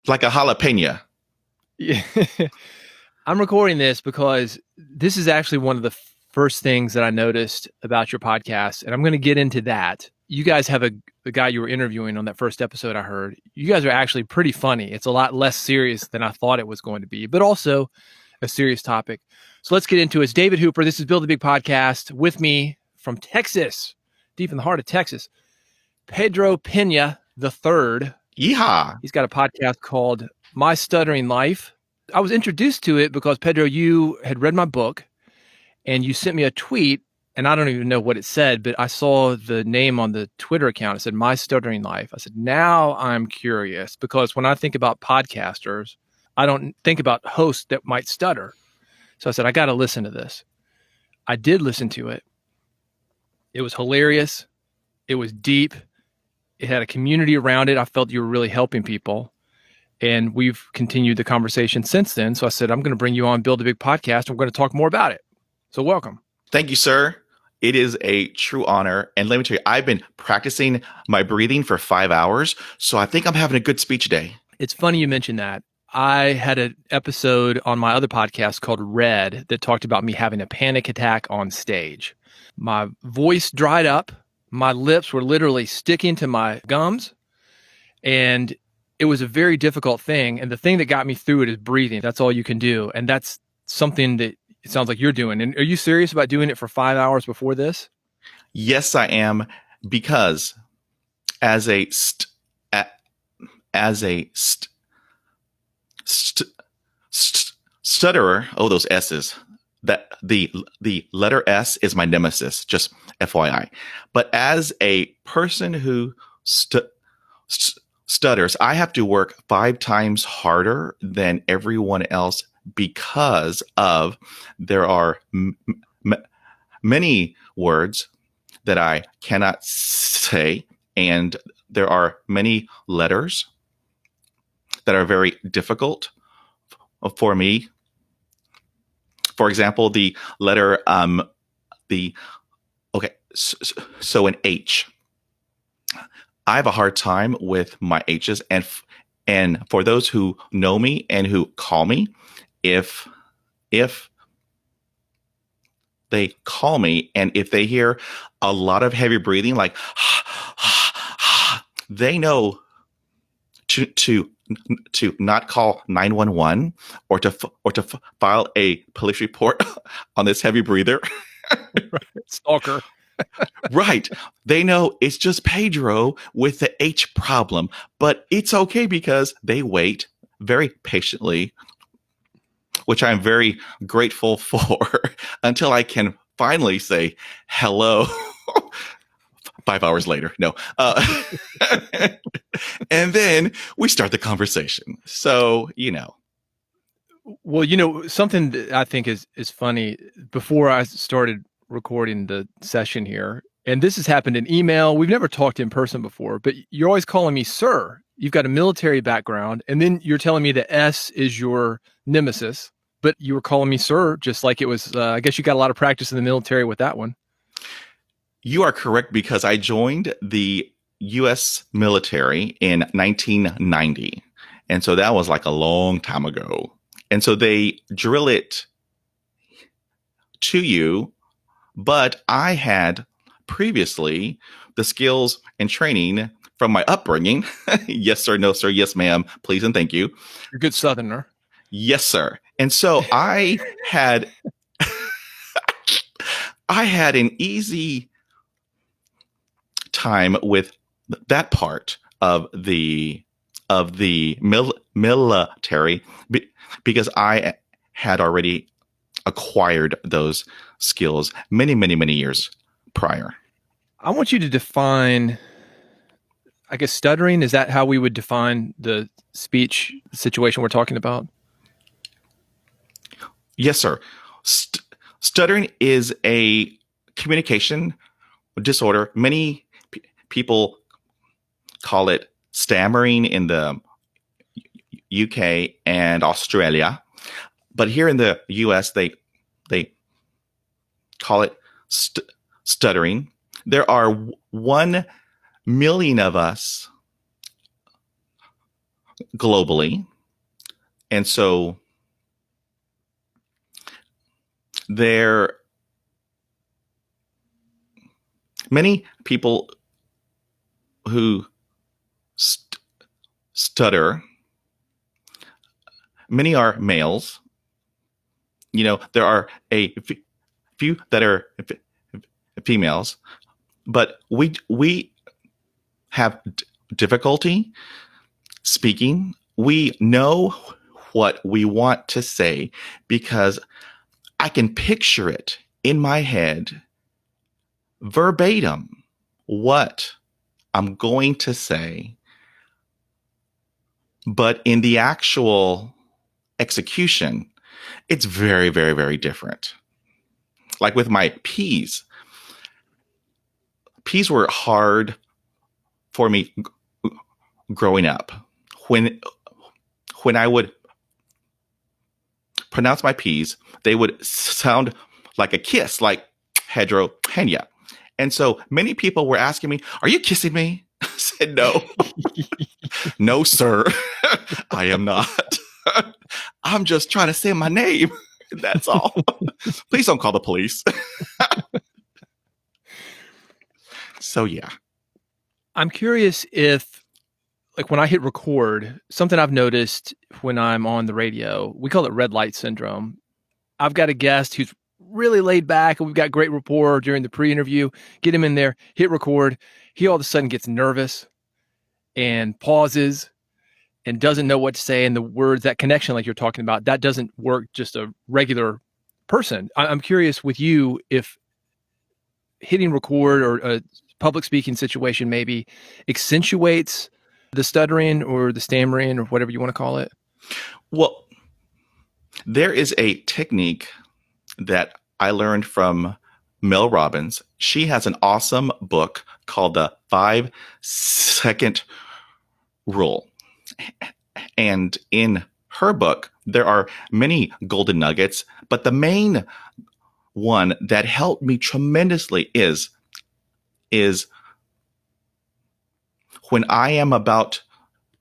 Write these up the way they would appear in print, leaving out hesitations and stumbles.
Like a jalapeno. Yeah. I'm recording this because this is actually one of the first things that I noticed about your podcast, and I'm going to get into that. You guys have the guy you were interviewing on that first episode I heard. You guys are actually pretty funny. It's a lot less serious than I thought it was going to be, but also a serious topic. So let's get into it. It's David Hooper. This is Build a Big Podcast. With me from Texas, deep in the heart of Texas, Pedro Pena the third. Yeehaw. He's got a podcast called My Stuttering Life. I was introduced to it because, Pedro, you had read my book and you sent me a tweet, and I don't even know what it said, but I saw the name on the Twitter account. It said My Stuttering Life. I said, now I'm curious, because when I think about podcasters, I don't think about hosts that might stutter. So I said, I got to listen to this. I did listen to it. It was hilarious. It was deep. It had a community around it. I felt you were really helping people. And we've continued the conversation since then. So I said, I'm going to bring you on Build a Big Podcast. And we're going to talk more about it. So welcome. Thank you, sir. It is a true honor. And let me tell you, I've been practicing my breathing for 5 hours. So I think I'm having a good speech day. It's funny you mentioned that. I had an episode on my other podcast called Red that talked about me having a panic attack on stage. My voice dried up. My lips were literally sticking to my gums. And it was a very difficult thing. And the thing that got me through it is breathing. That's all you can do. And that's something that it sounds like you're doing. And are you serious about doing it for 5 hours before this? Yes, I am. Because as a stutterer, oh, those S's, that the letter S is my nemesis, just FYI. But as a person who stutters, I have to work 5 times harder than everyone else because of there are many words that I cannot say, and there are many letters that are very difficult for me. For example, the letter so an H. I have a hard time with my H's, and for those who know me and who call me, if they call me and if they hear a lot of heavy breathing, like they know to not call 911 or to file a police report on this heavy breather. Stalker. Right. They know it's just Pedro with the H problem, but it's okay because they wait very patiently, which I'm very grateful for, until I can finally say hello 5 hours later. No. And then we start the conversation. So, Well, something that I think is funny, before I started recording the session here, and this has happened in email. We've never talked in person before, but you're always calling me sir. You've got a military background, and then you're telling me that S is your nemesis, but you were calling me sir, just like it was, I guess you got a lot of practice in the military with that one. You are correct, because I joined the U.S. military in 1990. And so that was like a long time ago. And so they drill it to you, but I had previously the skills and training from my upbringing. Yes, sir. No, sir. Yes, ma'am. Please and thank you. You're a good Southerner. Yes, sir. And so I had an easy time with that part of the military, because I had already acquired those skills many, many, many years prior. I want you to define, I guess, stuttering. Is that how we would define the speech situation we're talking about? Yes, sir. Stuttering is a communication disorder. Many people call it stammering in the UK and Australia, but here in the US, they call it stuttering. There are 1 million of us globally. And so there many people who stutter. Many are males. There are a few that are females, but we have difficulty speaking. We know what we want to say because I can picture it in my head verbatim what I'm going to say. But in the actual execution, it's very, very, very different. Like with my P's were hard for me growing up. When I would pronounce my P's, they would sound like a kiss, like Pedro Pena. And so many people were asking me, "Are you kissing me?" I said, "No, no, sir, I am not. I'm just trying to say my name. That's all. Please don't call the police." So, yeah. I'm curious if, like, when I hit record, something I've noticed when I'm on the radio, we call it red light syndrome. I've got a guest who's really laid back and we've got great rapport during the pre-interview. Get him in there, hit record. He all of a sudden gets nervous and pauses and doesn't know what to say. And the words, that connection, like you're talking about, that doesn't work just a regular person. I'm curious with you if hitting record or a public speaking situation maybe accentuates the stuttering or the stammering or whatever you want to call it. Well, there is a technique that I learned from Mel Robbins. She has an awesome book called the 5-Second Rule. And in her book, there are many golden nuggets, but the main one that helped me tremendously is when I am about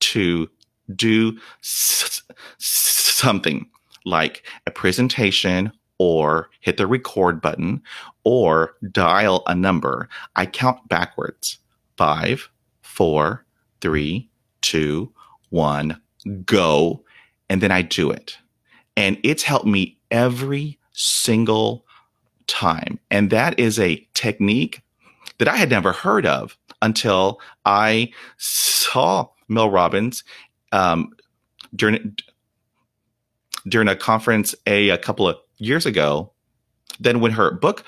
to do something like a presentation or hit the record button or dial a number, I count backwards. 5, 4, 3, 2, 1, go. And then I do it. And it's helped me every single time. And that is a technique that I had never heard of until I saw Mel Robbins during a conference a couple of years ago. Then when her book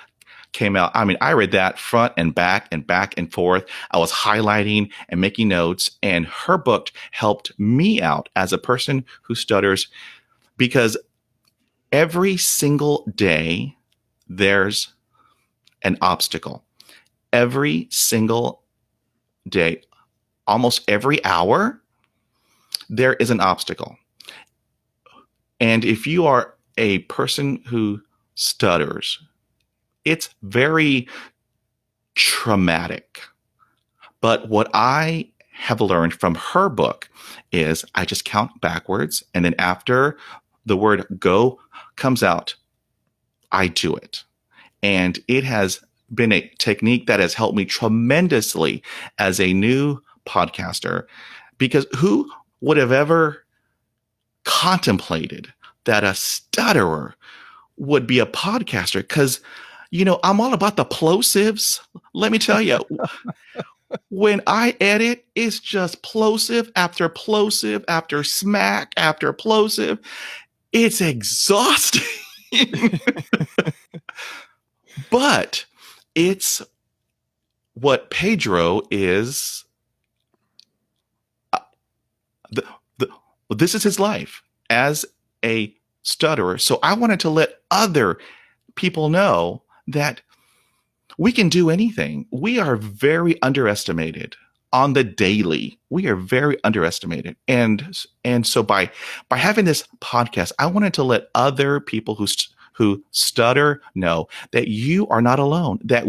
came out, I mean, I read that front and back and forth. I was highlighting and making notes, and her book helped me out as a person who stutters because every single day there's an obstacle. Every single day, almost every hour, there is an obstacle. And if you are a person who stutters, it's very traumatic. But what I have learned from her book is I just count backwards. And then after the word go comes out, I do it. And it has been a technique that has helped me tremendously as a new podcaster, because who would have ever contemplated that a stutterer would be a podcaster? Because, I'm all about the plosives. Let me tell you, when I edit, it's just plosive after plosive after smack after plosive. It's exhausting. But it's what Pedro is. This is his life as a stutterer. So I wanted to let other people know that we can do anything. We are very underestimated on the daily. We are very underestimated. And so by having this podcast, I wanted to let other people who stutter know that you are not alone, that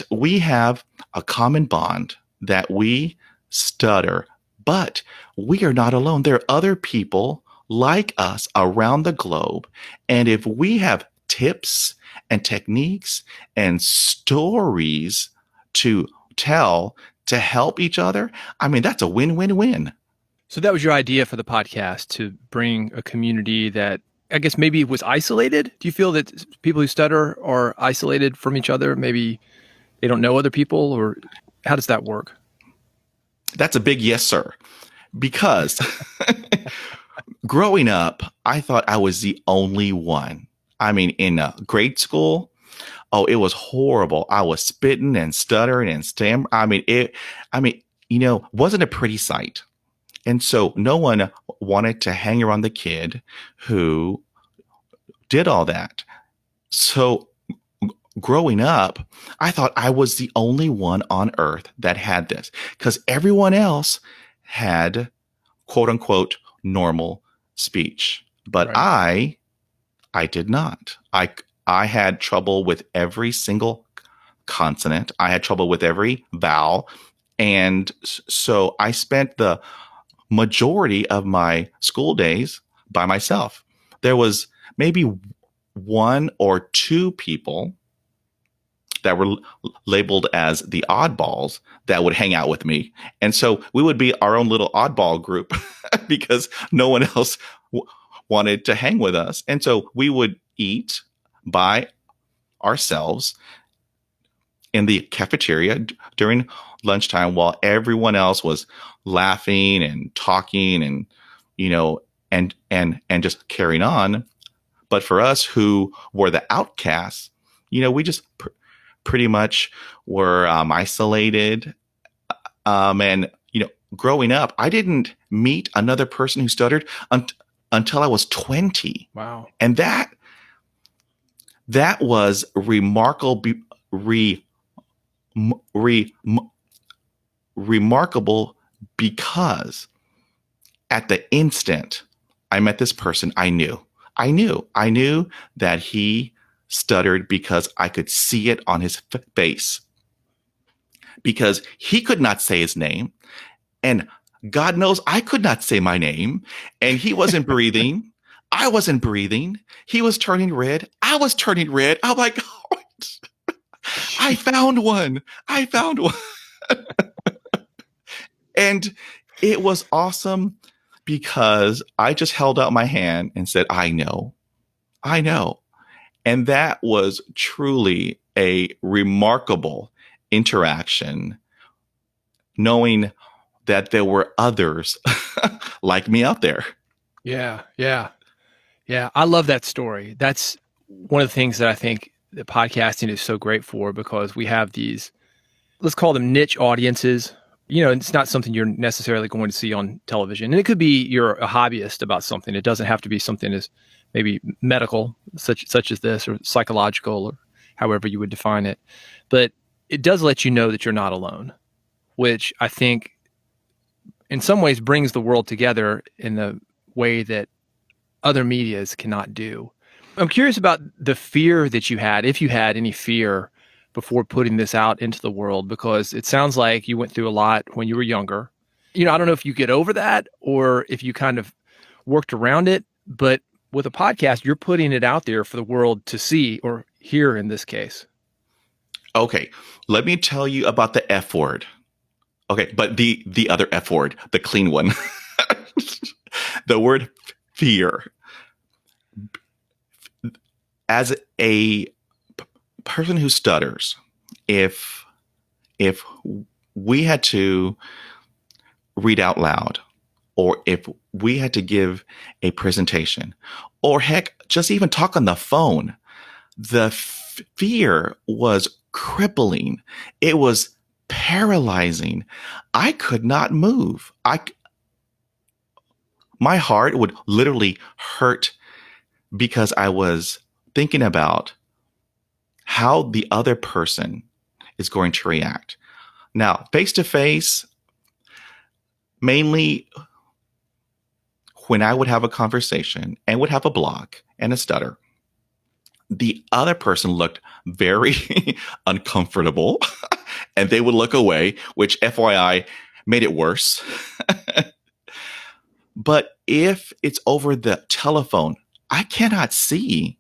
we have a common bond, that we stutter But we are not alone. There are other people like us around the globe. And if we have tips and techniques and stories to tell to help each other, I mean, that's a win-win-win. So that was your idea for the podcast, to bring a community that I guess maybe was isolated. Do you feel that people who stutter are isolated from each other? Maybe they don't know other people, or how does that work? That's a big yes, sir. Because growing up, I thought I was the only one. I mean, in grade school, oh, it was horrible. I was spitting and stuttering and wasn't a pretty sight. And so no one wanted to hang around the kid who did all that. So growing up, I thought I was the only one on earth that had this because everyone else had quote unquote normal speech. But Right. I did not. I had trouble with every single consonant. I had trouble with every vowel. And so I spent the majority of my school days by myself. There was maybe one or two people that were labeled as the oddballs that would hang out with me. And so we would be our own little oddball group because no one else wanted to hang with us. And so we would eat by ourselves in the cafeteria during lunchtime while everyone else was laughing and talking and and just carrying on. But for us who were the outcasts, we just pretty much were isolated. And growing up, I didn't meet another person who stuttered until I was 20. Wow. And that was remarkable because at the instant I met this person, I knew that he stuttered because I could see it on his face, because he could not say his name, and God knows I could not say my name, and he wasn't breathing. I wasn't breathing. He was turning red. I was turning red. I'm like, oh, I found one. I found one. And it was awesome because I just held out my hand and said, I know. And that was truly a remarkable interaction, knowing that there were others like me out there. Yeah. I love that story. That's one of the things that I think that podcasting is so great for, because we have these, let's call them niche audiences. It's not something you're necessarily going to see on television. And it could be you're a hobbyist about something. It doesn't have to be something as maybe medical, such as this, or psychological, or however you would define it. But it does let you know that you're not alone, which I think in some ways brings the world together in the way that other medias cannot do. I'm curious about the fear that you had, if you had any fear before putting this out into the world, because it sounds like you went through a lot when you were younger. I don't know if you get over that or if you kind of worked around it, but with a podcast, you're putting it out there for the world to see, or hear in this case. Okay, let me tell you about the F word. Okay, but the other F word, the clean one. The word fear. As a person who stutters, if we had to read out loud, or if we had to give a presentation, or heck, just even talk on the phone, the fear was crippling. It was paralyzing. I could not move. My heart would literally hurt because I was thinking about how the other person is going to react. Now, face to face, mainly when I would have a conversation and would have a block and a stutter, the other person looked very uncomfortable and they would look away, which FYI made it worse. But if it's over the telephone, I cannot see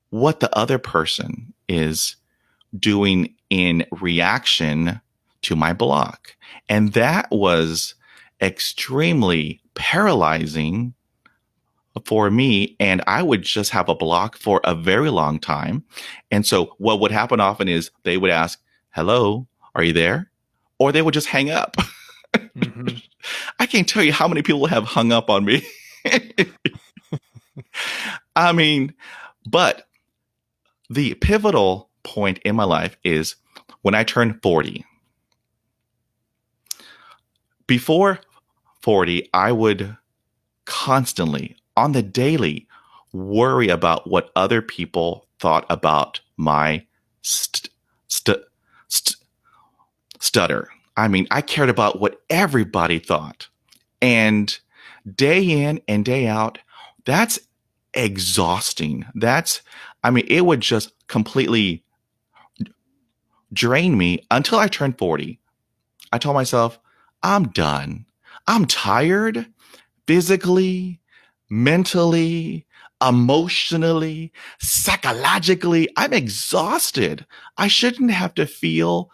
what the other person is doing in reaction to my block. And that was extremely paralyzing for me. And I would just have a block for a very long time. And so what would happen often is they would ask, "Hello, are you there?" Or they would just hang up. Mm-hmm. I can't tell you how many people have hung up on me. I mean, but the pivotal point in my life is when I turned 40. Before 40, I would constantly, on the daily, worry about what other people thought about my st- st- st- stutter. I mean, I cared about what everybody thought. And day in and day out, that's exhausting. I mean, it would just completely drain me until I turned 40. I told myself, I'm done. I'm tired physically, mentally, emotionally, psychologically. I'm exhausted. I shouldn't have to feel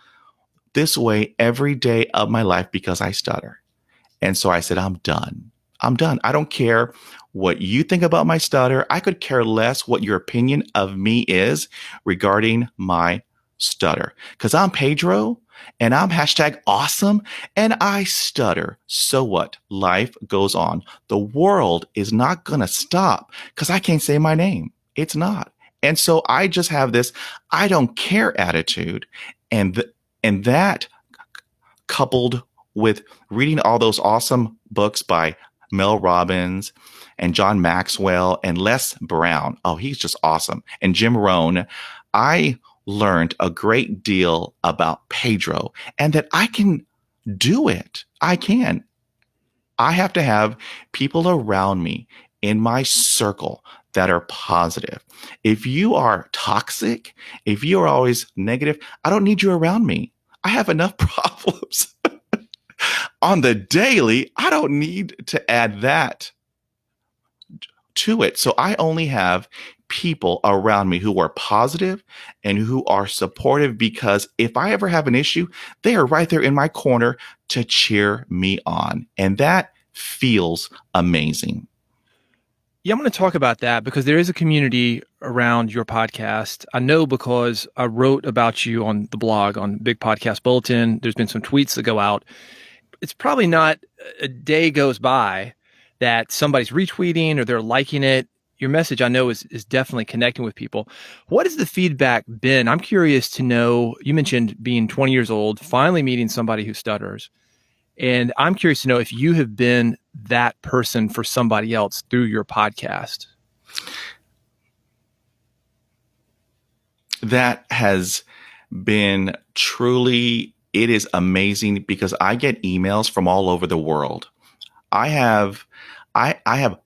this way every day of my life because I stutter. And so I said, I'm done. I'm done. I don't care what you think about my stutter. I could care less what your opinion of me is regarding my stutter. Because I'm Pedro and I'm hashtag awesome and I stutter. So what? Life goes on. The world is not going to stop because I can't say my name. It's not. And so I just have this I don't care attitude. And that coupled with reading all those awesome books by Mel Robbins and John Maxwell and Les Brown. Oh, he's just awesome. And Jim Rohn. I learned a great deal about Pedro and that I can do it. I can. I have to have people around me in my circle that are positive. If you are toxic, if you are always negative, I don't need you around me. I have enough problems on the daily. I don't need to add that to it. So I only have people around me who are positive and who are supportive because if I ever have an issue, they are right there in my corner to cheer me on. And that feels amazing. Yeah, I'm going to talk about that because there is a community around your podcast. I know because I wrote about you on the blog on Big Podcast Bulletin. There's been some tweets that go out. It's probably not a day goes by that somebody's retweeting or they're liking it. Your message, I know, is definitely connecting with people. What has the feedback been? I'm curious to know. You mentioned being 20 years old, finally meeting somebody who stutters. And I'm curious to know if you have been that person for somebody else through your podcast. That has been truly, it is amazing because I get emails from all over the world. I have, I have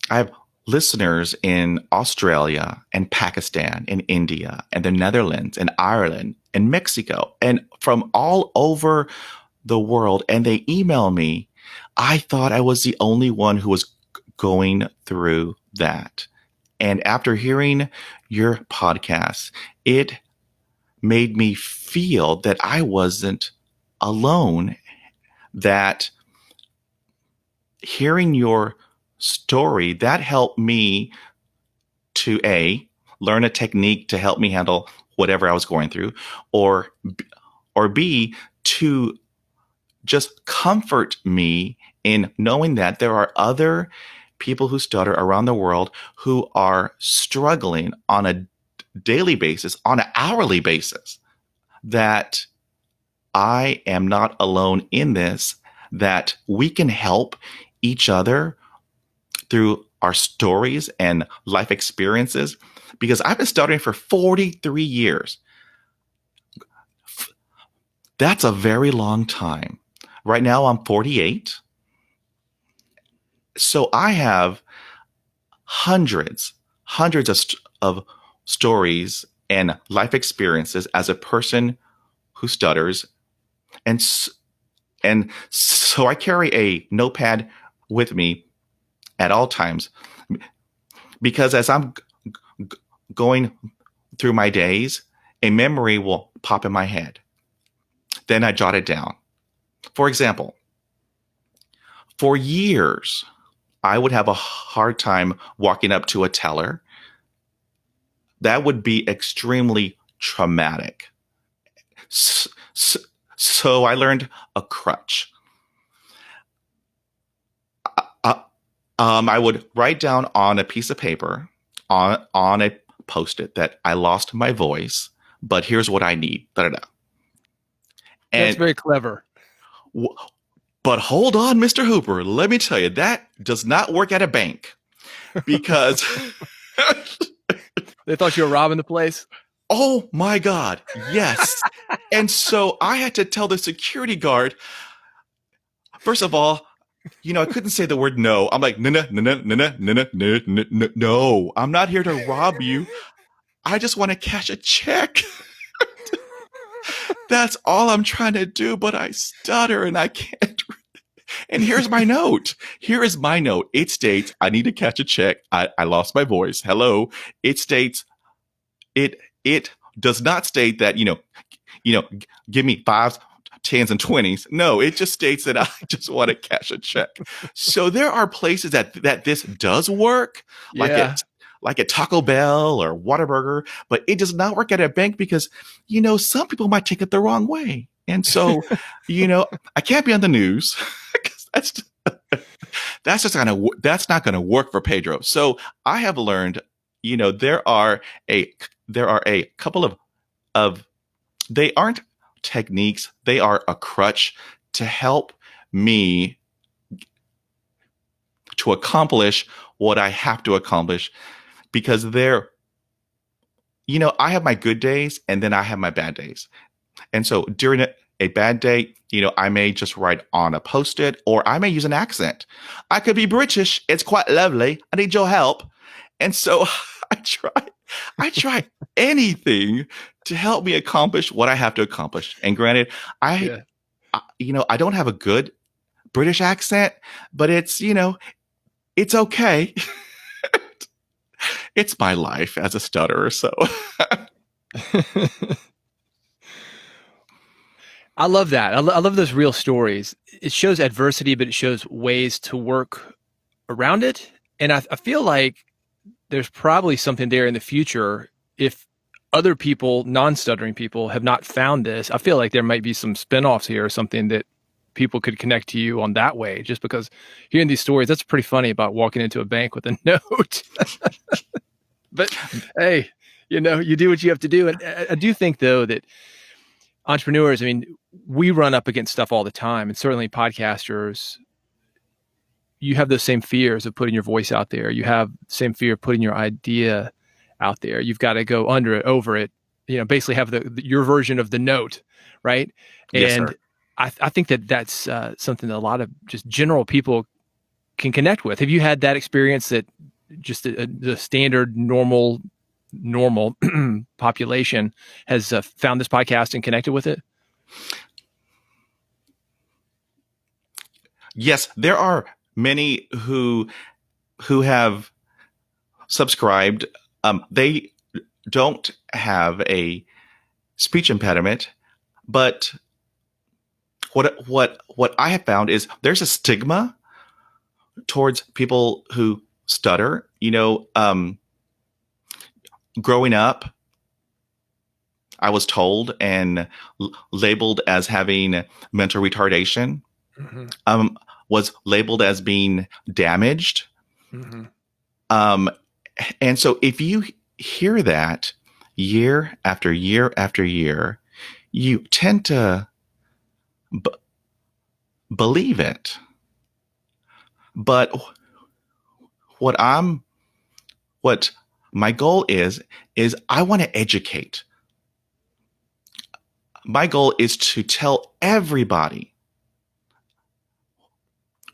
I have listeners in Australia and Pakistan and India and the Netherlands and Ireland and Mexico and from all over the world. And they email me. I thought I was the only one who was going through that. And after hearing your podcast, it made me feel that I wasn't alone, that hearing your story, that helped me to A, learn a technique to help me handle whatever I was going through, or or B, to just comfort me in knowing that there are other people who stutter around the world who are struggling on a daily basis, on an hourly basis, that I am not alone in this, that we can help each other through our stories and life experiences because I've been studying for 43 years. That's a very long time. Right now, I'm 48. So I have hundreds of stories and life experiences as a person who stutters. And and so I carry a notepad with me at all times because as I'm going through my days, a memory will pop in my head. Then I jot it down. For example, for years, I would have a hard time walking up to a teller. That would be extremely traumatic. So I learned a crutch. Uh, I would write down on a piece of paper, on a post-it, that I lost my voice, but here's what I need. Da, da, da. That's And very clever. but hold on, Mr. Hooper, let me tell you, that does not work at a bank because They thought you were robbing the place. oh my God, yes. And so I had to tell the security guard, first of all, I couldn't say the word no. I'm like, no, no, no, no, no, no, no, no, no, no, no. I'm not here to rob you. I just want to cash a check. That's all I'm trying to do, but I stutter and I can't. And here's my note. Here is my note. It states, I need to catch a check. I lost my voice. Hello. It states, it does not state that, give me fives, tens, and 20s. No, it just states that I just want to cash a check. So there are places that this does work, like Yeah. at Taco Bell or Whataburger, but it does not work at a bank because, some people might take it the wrong way. And so, I can't be on the news because that's not gonna work for Pedro. So I have learned, there are a couple of they aren't techniques, they are a crutch to help me to accomplish what I have to accomplish because I have my good days and then I have my bad days. And so during a bad day, I may just write on a post-it or I may use an accent. I could be British. It's quite lovely. I need your help. And so I try anything to help me accomplish what I have to accomplish. And granted, Yeah. I don't have a good British accent, but it's okay. It's my life as a stutterer. So I love that. I love those real stories. It shows adversity, but it shows ways to work around it. And I feel like there's probably something there in the future if other people, non-stuttering people, have not found this. I feel like there might be some spinoffs here or something that people could connect to you on that way. Just because hearing these stories, that's pretty funny about walking into a bank with a note. But hey, you do what you have to do. And I do think though that entrepreneurs, I mean, we run up against stuff all the time, and certainly podcasters, you have those same fears of putting your voice out there. You have the same fear of putting your idea out there. You've got to go under it, over it, basically have your version of the note, right? yes, And sir. I think that's something that a lot of just general people can connect with. Have you had that experience that just the standard normal population has found this podcast and connected with it? Yes, there are many who have subscribed. They don't have a speech impediment, but what I have found is there's a stigma towards people who stutter. Growing up, I was told and labeled as having mental retardation. Mm-hmm. Was labeled as being damaged. Mm-hmm. Um, and so if you hear that year after year after year, you tend to b- believe it. But what I'm, what my goal is I want to educate. My goal is to tell everybody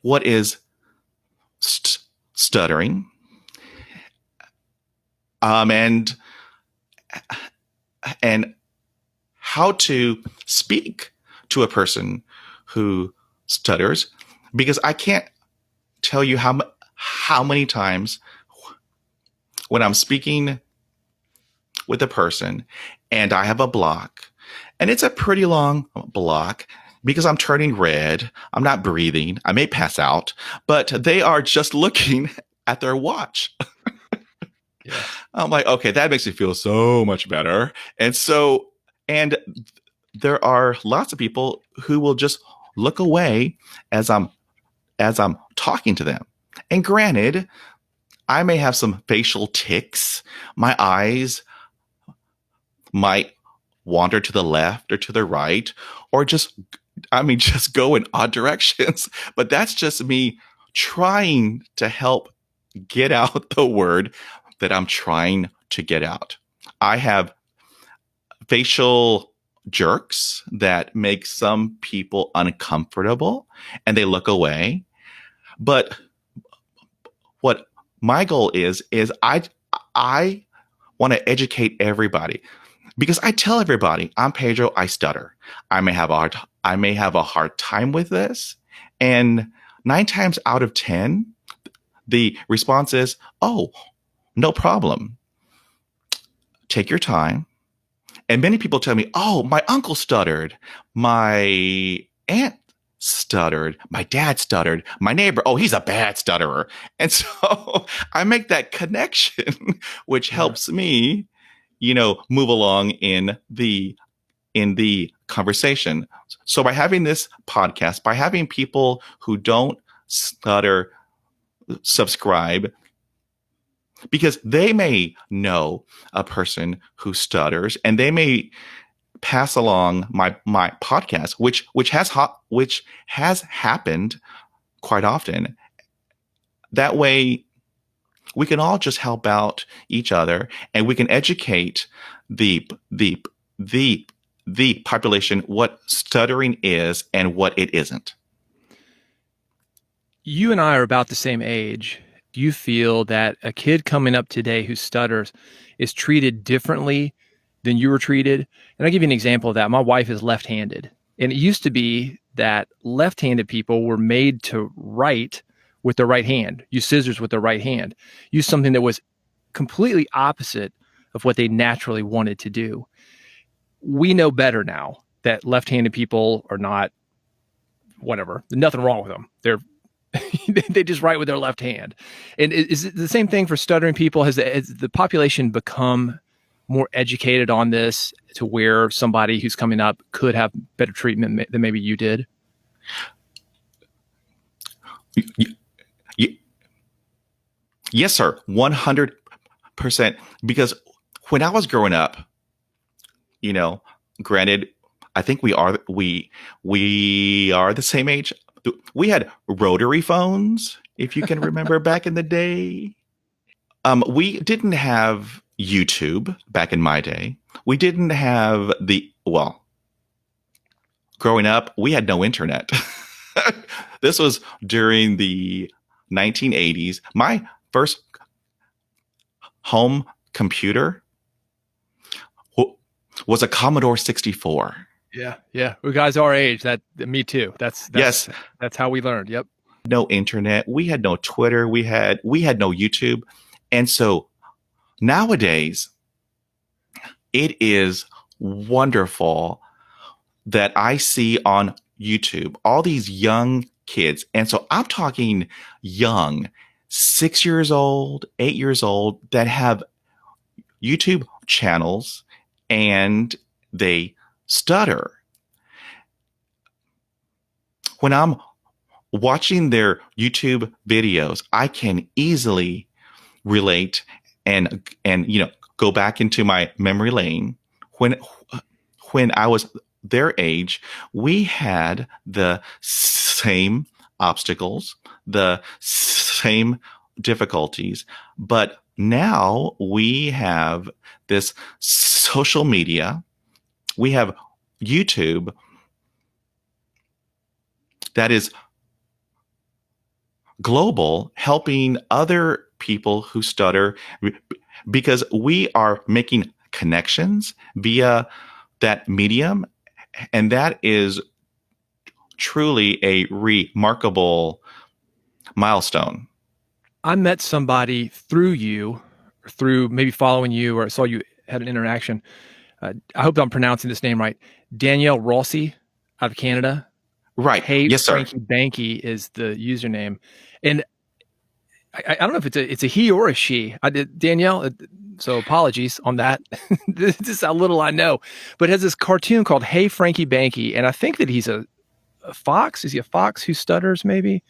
what is stuttering, and how to speak to a person who stutters, because I can't tell you how many times when I'm speaking with a person and I have a block, and it's a pretty long block because I'm turning red, I'm not breathing, I may pass out, but they are just looking at their watch. Yeah. I'm like, okay, that makes me feel so much better. And there are lots of people who will just look away as I'm talking to them. And granted, I may have some facial tics. My eyes might wander to the left or to the right, or just go in odd directions. But that's just me trying to help get out the word that I'm trying to get out. I have facial jerks that make some people uncomfortable and they look away. But what my goal is I want to educate everybody, because I tell everybody, I'm Pedro, I stutter. I may have a hard time with this. And 9 times out of 10, the response is, "Oh, no problem. Take your time." And many people tell me, "Oh, my uncle stuttered. My aunt stuttered. My dad stuttered. My neighbor, oh, he's a bad stutterer." And so I make that connection, which Yeah. helps me, move along in the conversation. So by having this podcast, by having people who don't stutter subscribe, because they may know a person who stutters and they may pass along my podcast, which has happened quite often. That way we can all just help out each other, and we can educate the the the the population what stuttering is and what it isn't. You and I are about the same age. Do you feel that a kid coming up today who stutters is treated differently than you were treated? And I'll give you an example of that. My wife is left handed. And it used to be that left handed people were made to write with their right hand, use scissors with their right hand, use something that was completely opposite of what they naturally wanted to do. We know better now that left handed people are not whatever, nothing wrong with them. They just write with their left hand. And is it the same thing for stuttering people? Has the population become more educated on this to where somebody who's coming up could have better treatment than maybe you did? Yes, sir, 100%. Because when I was growing up, you know, granted, I think we are the same age. We had rotary phones, if you can remember back in the day. We didn't have YouTube back in my day. We didn't have growing up, we had no internet. This was during the 1980s. My first home computer was a Commodore 64. Yeah, yeah. We guys our age. That me too. That's Yes, that's how we learned. Yep. no internet. We had no Twitter. We had no YouTube. And so nowadays, it is wonderful that I see on YouTube all these young kids. And so I'm talking young, 6 years old, 8 years old, that have YouTube channels and they stutter. When I'm watching their YouTube videos, I can easily relate and go back into my memory lane. When I was their age, we had the same obstacles, the same difficulties, but now we have this social media, we have YouTube that is global, helping other people who stutter, because we are making connections via that medium. And that is truly a remarkable milestone. I met somebody through you, or through maybe following you, or I saw you had an interaction. I hope I'm pronouncing this name right. Danielle Rossi out of Canada. Right. Hey, Yes, sir. Franky Banky is the username. And I don't know if it's a he or a she. I did Danielle. So apologies on that. This is how little I know. But it has this cartoon called Hey Franky Banky, and I think that he's a fox. Is he a fox who stutters? Maybe.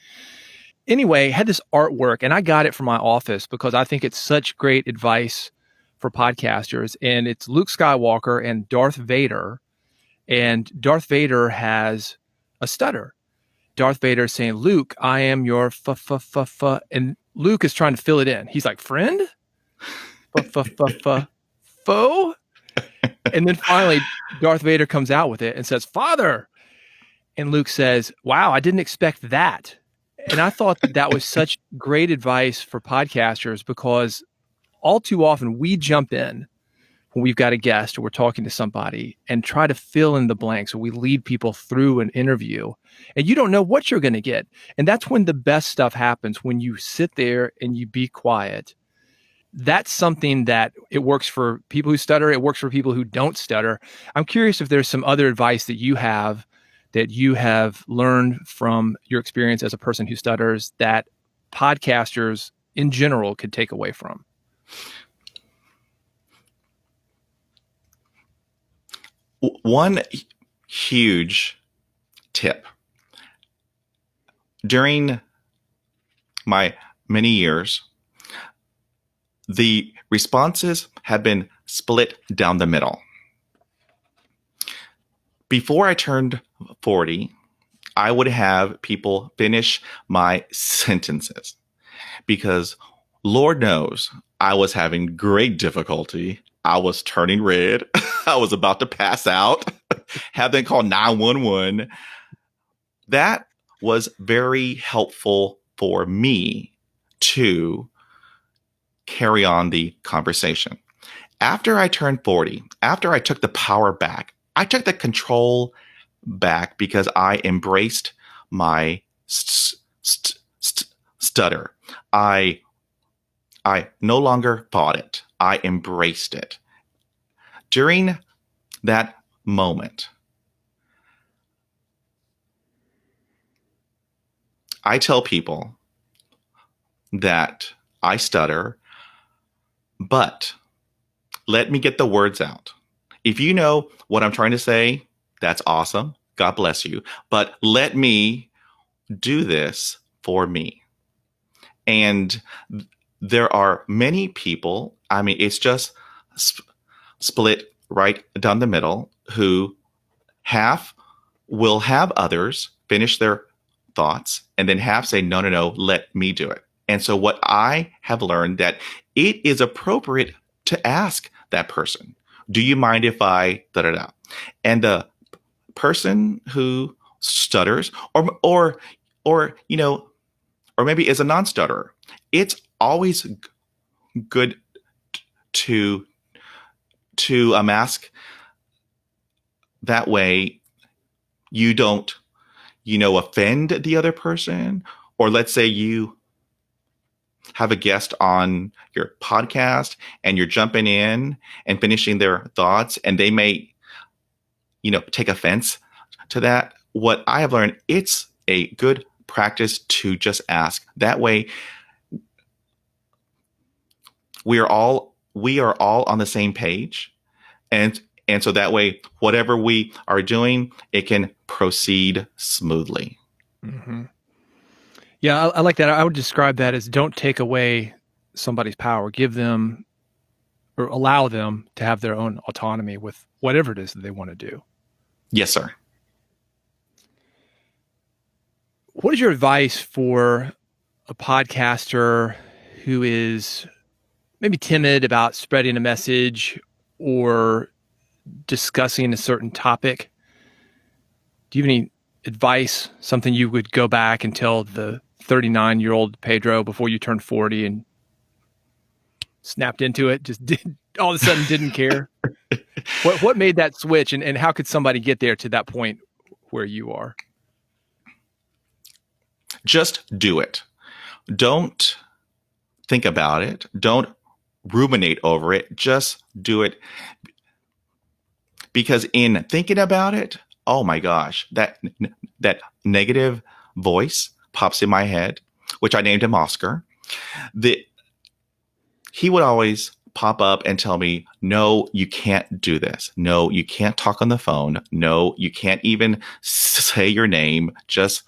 Anyway, had this artwork, and I got it from my office because I think it's such great advice for podcasters. And it's Luke Skywalker and Darth Vader, and Darth Vader has a stutter. Darth Vader is saying, Luke, I am your f. And Luke is trying to fill it in. He's like, friend? Foe? And then finally, Darth Vader comes out with it and says, Father. And Luke says, wow, I didn't expect that. And I thought that was such great advice for podcasters because all too often we jump in when we've got a guest or we're talking to somebody and try to fill in the blanks, or we lead people through an interview and you don't know what you're going to get. And that's when the best stuff happens, when you sit there and you be quiet. That's something that it works for people who stutter. It works for people who don't stutter. I'm curious if there's some other advice that you have learned from your experience as a person who stutters that podcasters in general could take away from. One huge tip during my many years, the responses have been split down the middle. Before I turned 40, I would have people finish my sentences because Lord knows I was having great difficulty. I was turning red. I was about to pass out, have them call 911. That was very helpful for me to carry on the conversation. After I turned 40, after I took the power back, I took the control back because I embraced my stutter. I no longer fought it. I embraced it. During that moment, I tell people that I stutter, but let me get the words out. If you know what I'm trying to say, that's awesome. God bless you. But let me do this for me. And there are many people, I mean, it's just split right down the middle, who half will have others finish their thoughts and then half say, no, let me do it. And so what I have learned that it is appropriate to ask that person, do you mind if I da? And the person who stutters or you know, or maybe is a non-stutterer, it's always good to ask. That way you don't, offend the other person. Or let's say you have a guest on your podcast and you're jumping in and finishing their thoughts and they may, take offense to that. What I have learned, it's a good practice to just ask. That way we are all on the same page. And so that way, whatever we are doing, it can proceed smoothly. Mm-hmm. Yeah, I like that. I would describe that as don't take away somebody's power. Give them or allow them to have their own autonomy with whatever it is that they want to do. Yes, sir. What is your advice for a podcaster who is maybe timid about spreading a message or discussing a certain topic? Do you have any advice, something you would go back and tell the 39-year-old Pedro before you turned 40 and snapped into it, just did all of a sudden didn't care? What made that switch, and how could somebody get there to that point where you are? Just do it. Don't think about it. Don't ruminate over it. Just do it. Because in thinking about it, oh my gosh, that negative voice pops in my head, which I named him Oscar. The He would always pop up and tell me, no, you can't do this. No, you can't talk on the phone. No, you can't even say your name. Just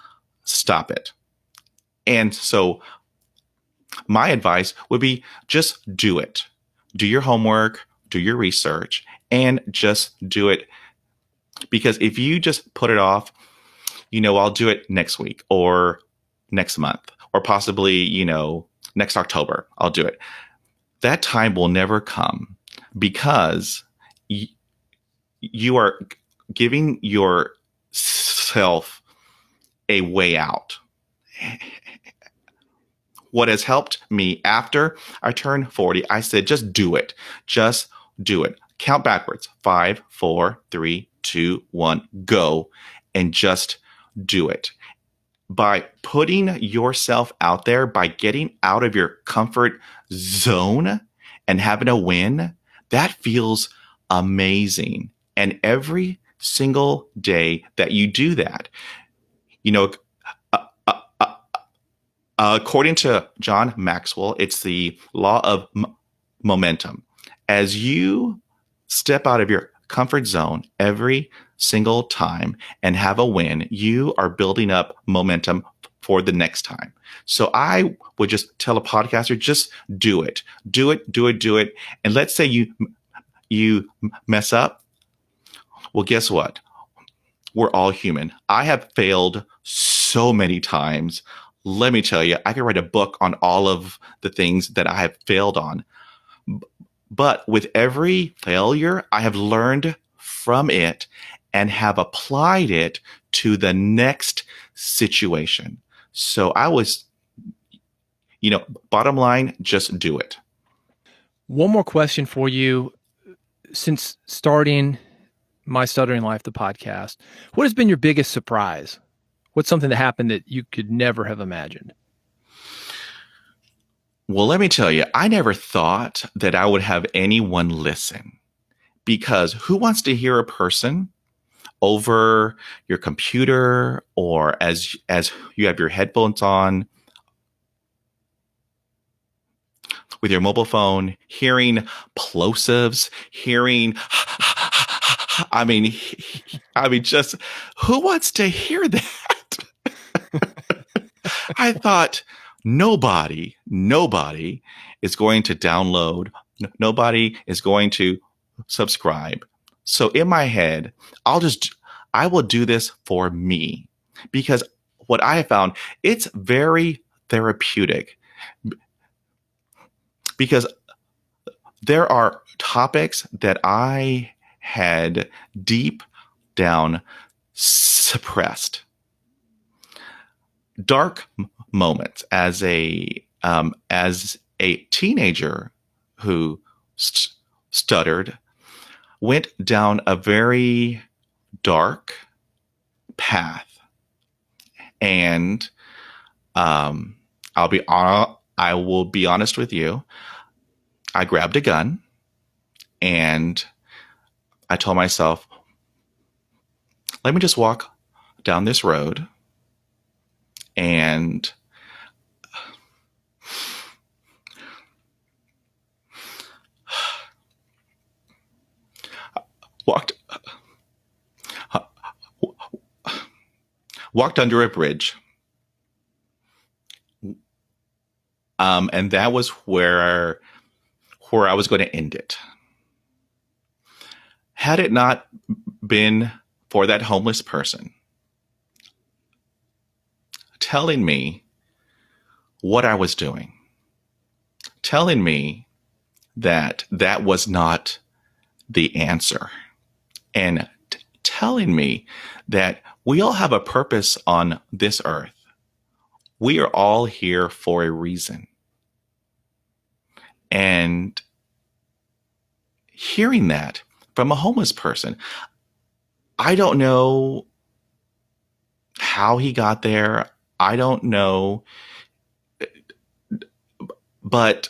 stop it. And so my advice would be just do it. Do your homework, do your research, and just do it. Because if you just put it off, I'll do it next week or next month or possibly, next October, I'll do it. That time will never come because you are giving yourself a way out. What has helped me after I turned 40, I said, just do it. Just do it. Count backwards. 5, 4, 3, 2, 1, go. And just do it. By putting yourself out there, by getting out of your comfort zone and having a win, that feels amazing. And every single day that you do that, uh, uh, uh, according to John Maxwell, it's the law of momentum. As you step out of your comfort zone every single time and have a win, you are building up momentum for the next time. So I would just tell a podcaster, just do it. Do it, do it, do it. And let's say you mess up. Well, guess what? We're all human. I have failed so many times. Let me tell you, I could write a book on all of the things that I have failed on. But with every failure, I have learned from it and have applied it to the next situation. So I was, bottom line, just do it. One more question for you. Since starting My Stuttering Life, the podcast, what has been your biggest surprise? What's something that happened that you could never have imagined? Well, let me tell you, I never thought that I would have anyone listen, because who wants to hear a person over your computer or as you have your headphones on with your mobile phone, hearing plosives, hearing I mean just who wants to hear that? I thought nobody is going to download, nobody is going to subscribe. So in my head, I will do this for me, because what I have found, it's very therapeutic, because there are topics that I had deep down suppressed. Dark moments as a teenager who stuttered, went down a very dark path, and I will be honest with you. I grabbed a gun and I told myself, let me just walk down this road and walked under a bridge. And that was where I was going to end it. Had it not been for that homeless person telling me what I was doing, telling me that that was not the answer, and telling me that we all have a purpose on this earth. We are all here for a reason. And hearing that from a homeless person, I don't know how he got there. I don't know, but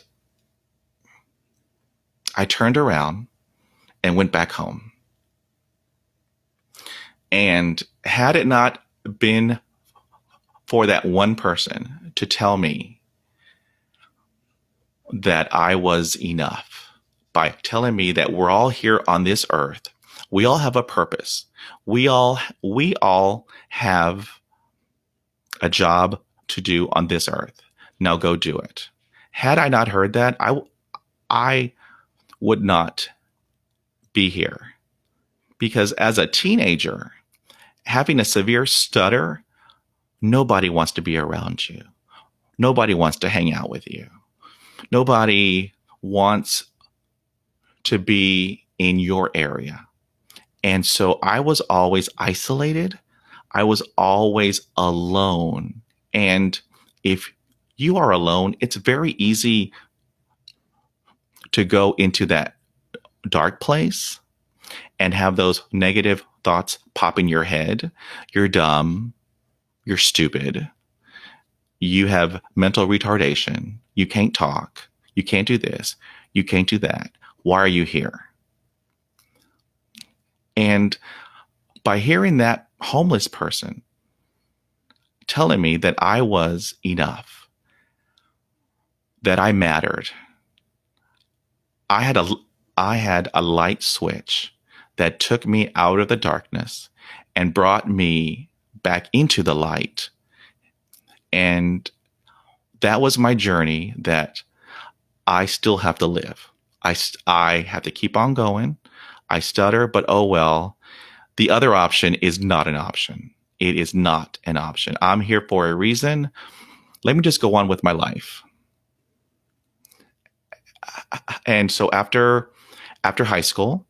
I turned around and went back home. And had it not been for that one person to tell me that I was enough, by telling me that we're all here on this earth, we all have a purpose. We all have a job to do on this earth. Now go do it. Had I not heard that, I would not be here. Because as a teenager, having a severe stutter, nobody wants to be around you. Nobody wants to hang out with you. Nobody wants to be in your area. And so I was always isolated. I was always alone. And if you are alone, it's very easy to go into that dark place and have those negative thoughts pop in your head. You're dumb. You're stupid. You have mental retardation. You can't talk. You can't do this. You can't do that. Why are you here? And by hearing that homeless person telling me that I was enough, that I mattered, I had a light switch that took me out of the darkness and brought me back into the light. And that was my journey that I still have to live. I have to keep on going. I stutter, but oh well. The other option is not an option. It is not an option. I'm here for a reason. Let me just go on with my life. And so after high school,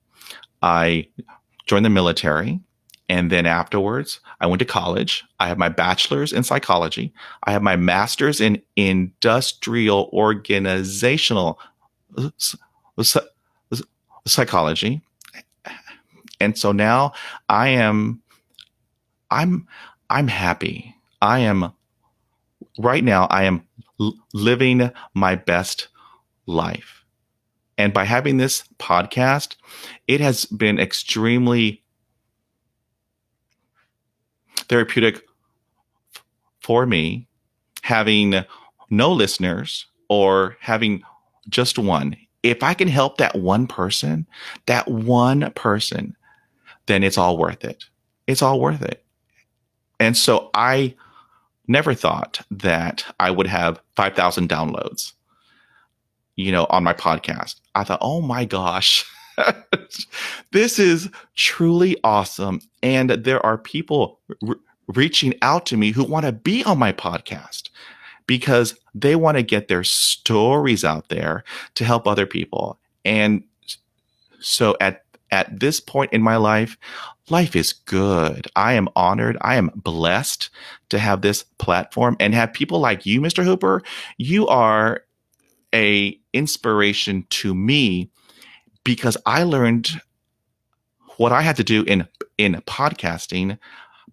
I joined the military. And then afterwards, I went to college. I have my bachelor's in psychology. I have my master's in industrial organizational psychology. And so now I'm happy. Right now I am living my best life. And by having this podcast, it has been extremely therapeutic for me, having no listeners or having just one. If I can help that one person, then it's all worth it. It's all worth it. And so I never thought that I would have 5,000 downloads, on my podcast. I thought, oh my gosh, this is truly awesome. And there are people reaching out to me who want to be on my podcast because they want to get their stories out there to help other people. And so at this point in my life is good. I am honored. I am blessed to have this platform and have people like you, Mr. Hooper. You are a inspiration to me because I learned what I had to do in podcasting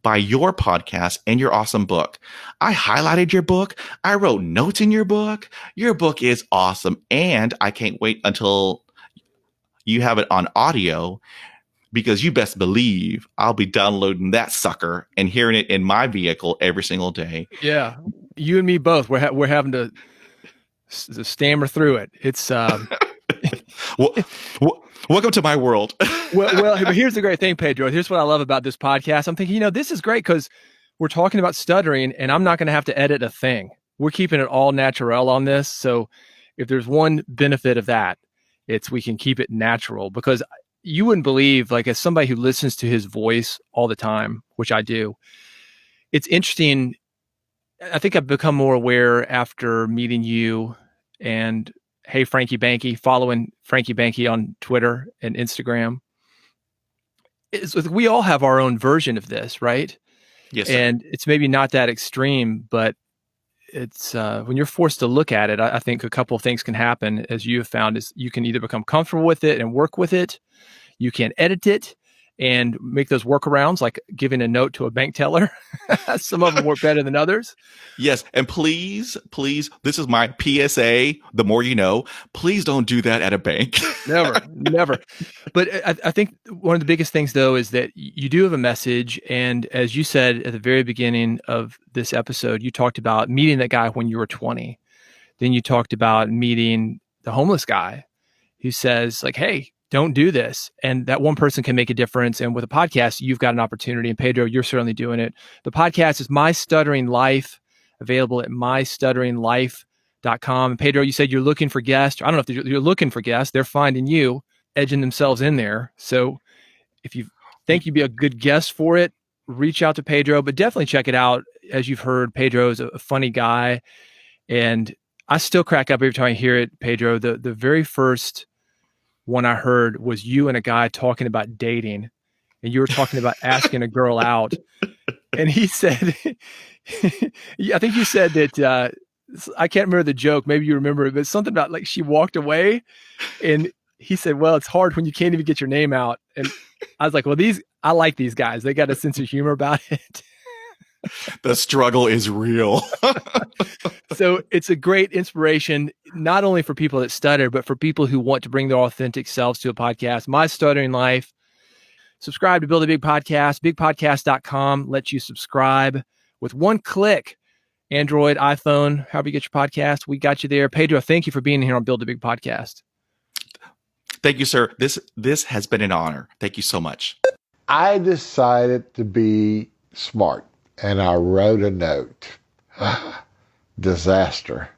by your podcast and your awesome book. I highlighted your book. I wrote notes in your book. Your book is awesome. And I can't wait until you have it on audio because you best believe I'll be downloading that sucker and hearing it in my vehicle every single day. Yeah. You and me both. We're having to stammer through it. It's welcome to my world. well, but here's the great thing, Pedro. Here's what I love about this podcast. I'm thinking, this is great because we're talking about stuttering and I'm not going to have to edit a thing. We're keeping it all natural on this. So if there's one benefit of that, it's we can keep it natural because you wouldn't believe, like as somebody who listens to his voice all the time, which I do, it's interesting. I think I've become more aware after meeting you and hey, Franky Banky, following Franky Banky on Twitter and Instagram. We all have our own version of this, right? Yes, sir. And it's maybe not that extreme, but it's when you're forced to look at it, I think a couple of things can happen, as you have found, is you can either become comfortable with it and work with it, you can edit it, and make those workarounds, like giving a note to a bank teller. Some of them work better than others. Yes. And please, this is my PSA. The more you know, please don't do that at a bank. Never. But I think one of the biggest things, though, is that you do have a message. And as you said at the very beginning of this episode, you talked about meeting that guy when you were 20. Then you talked about meeting the homeless guy who says, like, hey, don't do this. And that one person can make a difference. And with a podcast, you've got an opportunity. And Pedro, you're certainly doing it. The podcast is My Stuttering Life, available at mystutteringlife.com. And Pedro, you said you're looking for guests. I don't know if you're looking for guests. They're finding you, edging themselves in there. So if you think you'd be a good guest for it, reach out to Pedro, but definitely check it out. As you've heard, Pedro is a funny guy. And I still crack up every time I hear it, Pedro. The very first one I heard was you and a guy talking about dating, and you were talking about asking a girl out. And he said, I think you said that, I can't remember the joke. Maybe you remember it, but something about like she walked away, and he said, well, it's hard when you can't even get your name out. And I was like, well, I like these guys. They got a sense of humor about it. The struggle is real. So it's a great inspiration, not only for people that stutter, but for people who want to bring their authentic selves to a podcast. My Stuttering Life. Subscribe to Build a Big Podcast. Bigpodcast.com lets you subscribe with one click. Android, iPhone, however you get your podcast, we got you there. Pedro, thank you for being here on Build a Big Podcast. Thank you, sir. This has been an honor. Thank you so much. I decided to be smart, and I wrote a note. Disaster.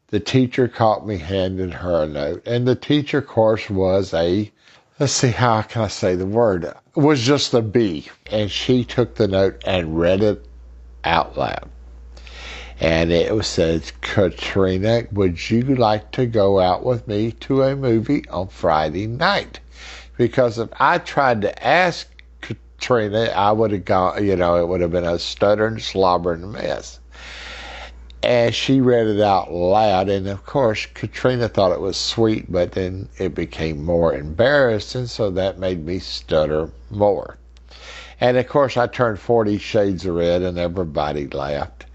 The teacher caught me handing her a note, and the teacher, of course, was let's see, how can I say the word? It was just a B. And she took the note and read it out loud. And it said, Katrina, would you like to go out with me to a movie on Friday night? Because if I tried to ask Katrina, I would have gone, it would have been a stuttering, slobbering mess. And she read it out loud, and of course, Katrina thought it was sweet, but then it became more embarrassing, so that made me stutter more. And of course, I turned 40 shades of red, and everybody laughed.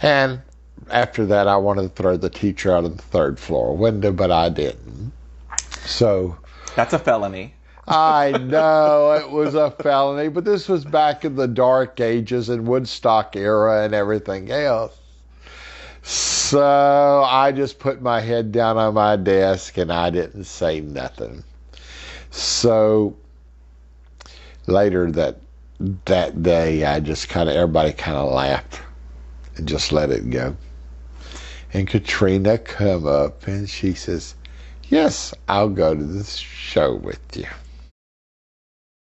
And after that, I wanted to throw the teacher out of the third floor window, but I didn't. So That's a felony. I know it was a felony, but this was back in the dark ages and Woodstock era and everything else. So I just put my head down on my desk and I didn't say nothing. So later that day, everybody kind of laughed and just let it go. And Katrina come up and she says, yes, I'll go to this show with you.